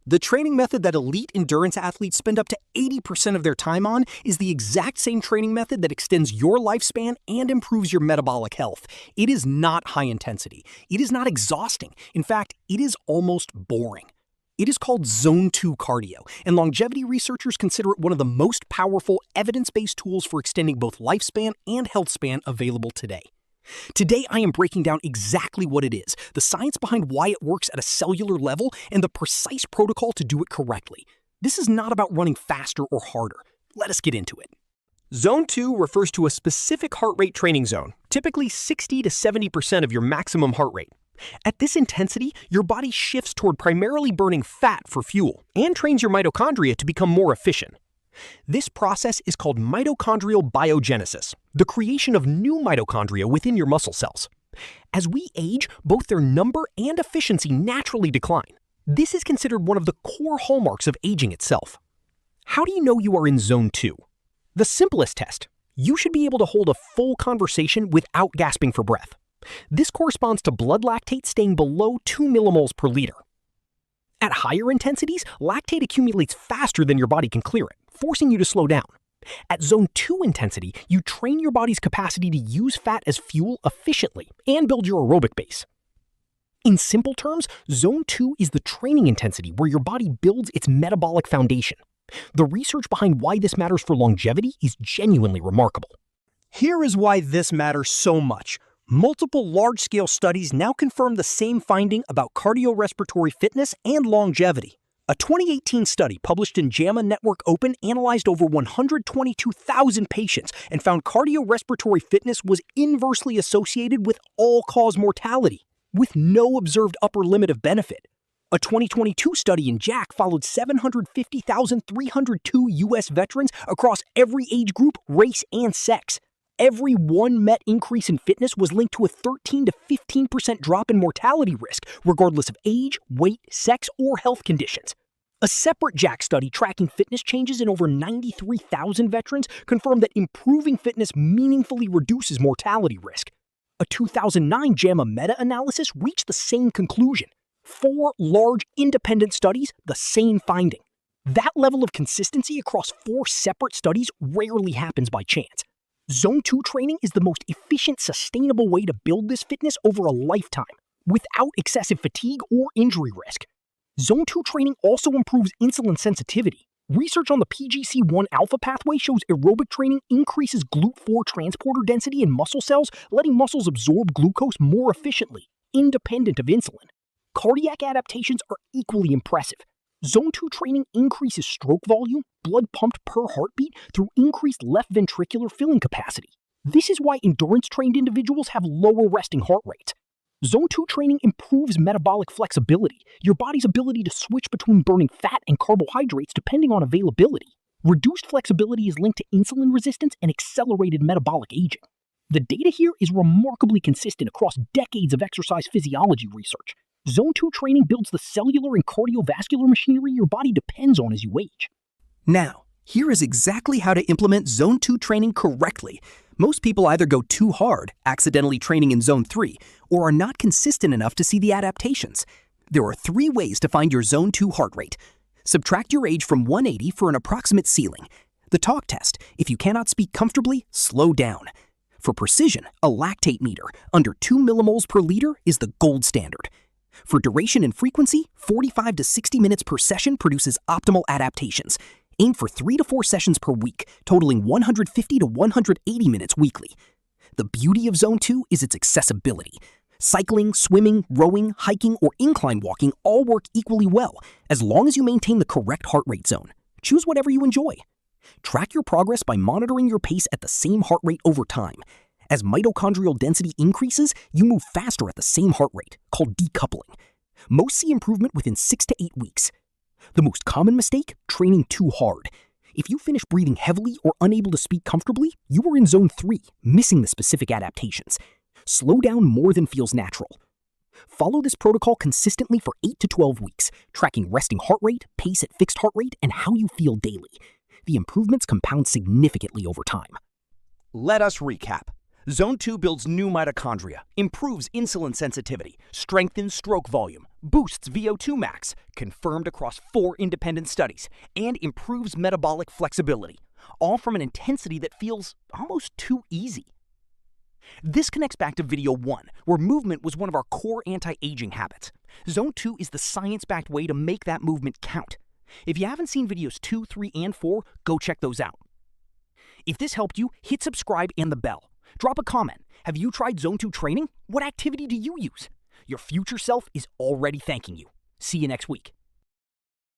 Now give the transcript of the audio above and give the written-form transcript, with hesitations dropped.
The training method that elite endurance athletes spend up to 80% of their time on is the exact same training method that extends your lifespan and improves your metabolic health. It is not high intensity. It is not exhausting. In fact, it is almost boring. It is called Zone 2 cardio, and longevity researchers consider it one of the most powerful evidence-based tools for extending both lifespan and health span available today. Today, I am breaking down exactly what it is, the science behind why it works at a cellular level, and the precise protocol to do it correctly. This is not about running faster or harder. Let us get into it. Zone 2 refers to a specific heart rate training zone, typically 60 to 70% of your maximum heart rate. At this intensity, your body shifts toward primarily burning fat for fuel and trains your mitochondria to become more efficient. This process is called mitochondrial biogenesis, the creation of new mitochondria within your muscle cells. As we age, both their number and efficiency naturally decline. This is considered one of the core hallmarks of aging itself. How do you know you are in Zone 2? The simplest test. You should be able to hold a full conversation without gasping for breath. This corresponds to blood lactate staying below 2 millimoles per liter. At higher intensities, lactate accumulates faster than your body can clear it, forcing you to slow down. At Zone 2 intensity, you train your body's capacity to use fat as fuel efficiently and build your aerobic base. In simple terms, Zone 2 is the training intensity where your body builds its metabolic foundation. The research behind why this matters for longevity is genuinely remarkable. Here is why this matters so much. Multiple large-scale studies now confirm the same finding about cardiorespiratory fitness and longevity. A 2018 study published in JAMA Network Open analyzed over 122,000 patients and found cardiorespiratory fitness was inversely associated with all-cause mortality, with no observed upper limit of benefit. A 2022 study in JACC followed 750,302 U.S. veterans across every age group, race, and sex. Every 1 MET increase in fitness was linked to a 13 to 15% drop in mortality risk, regardless of age, weight, sex, or health conditions. A separate JACC study tracking fitness changes in over 93,000 veterans confirmed that improving fitness meaningfully reduces mortality risk. A 2009 JAMA meta-analysis reached the same conclusion. 4 large independent studies, the same finding. That level of consistency across 4 separate studies rarely happens by chance. Zone 2 training is the most efficient, sustainable way to build this fitness over a lifetime, without excessive fatigue or injury risk. Zone 2 training also improves insulin sensitivity. Research on the PGC1 alpha pathway shows aerobic training increases GLUT4 transporter density in muscle cells, letting muscles absorb glucose more efficiently, independent of insulin. Cardiac adaptations are equally impressive. Zone 2 training increases stroke volume, blood pumped per heartbeat, through increased left ventricular filling capacity. This is why endurance-trained individuals have lower resting heart rates. Zone 2 training improves metabolic flexibility, your body's ability to switch between burning fat and carbohydrates depending on availability. Reduced flexibility is linked to insulin resistance and accelerated metabolic aging. The data here is remarkably consistent across decades of exercise physiology research. Zone 2 training builds the cellular and cardiovascular machinery your body depends on as you age. Now, here is exactly how to implement Zone 2 training correctly. Most people either go too hard, accidentally training in Zone 3, or are not consistent enough to see the adaptations. There are 3 ways to find your Zone 2 heart rate. Subtract your age from 180 for an approximate ceiling. The talk test: if you cannot speak comfortably, slow down. For precision, a lactate meter under 2 millimoles per liter is the gold standard. For duration and frequency, 45 to 60 minutes per session produces optimal adaptations. Aim for 3 to 4 sessions per week, totaling 150 to 180 minutes weekly. The beauty of Zone 2 is its accessibility. Cycling, swimming, rowing, hiking, or incline walking all work equally well, as long as you maintain the correct heart rate zone. Choose whatever you enjoy. Track your progress by monitoring your pace at the same heart rate over time. As mitochondrial density increases, you move faster at the same heart rate, called decoupling. Most see improvement within 6 to 8 weeks. The most common mistake: training too hard. If you finish breathing heavily or unable to speak comfortably, you are in Zone 3, missing the specific adaptations. Slow down more than feels natural. Follow this protocol consistently for 8 to 12 weeks, tracking resting heart rate, pace at fixed heart rate, and how you feel daily. The improvements compound significantly over time. Let us recap. Zone 2 builds new mitochondria, improves insulin sensitivity, strengthens stroke volume, boosts VO2 max, confirmed across 4 independent studies, and improves metabolic flexibility, all from an intensity that feels almost too easy. This connects back to video 1, where movement was one of our core anti-aging habits. Zone 2 is the science-backed way to make that movement count. If you haven't seen videos 2, 3, and 4, go check those out. If this helped you, hit subscribe and the bell. Drop a comment. Have you tried Zone 2 training? What activity do you use? Your future self is already thanking you. See you next week.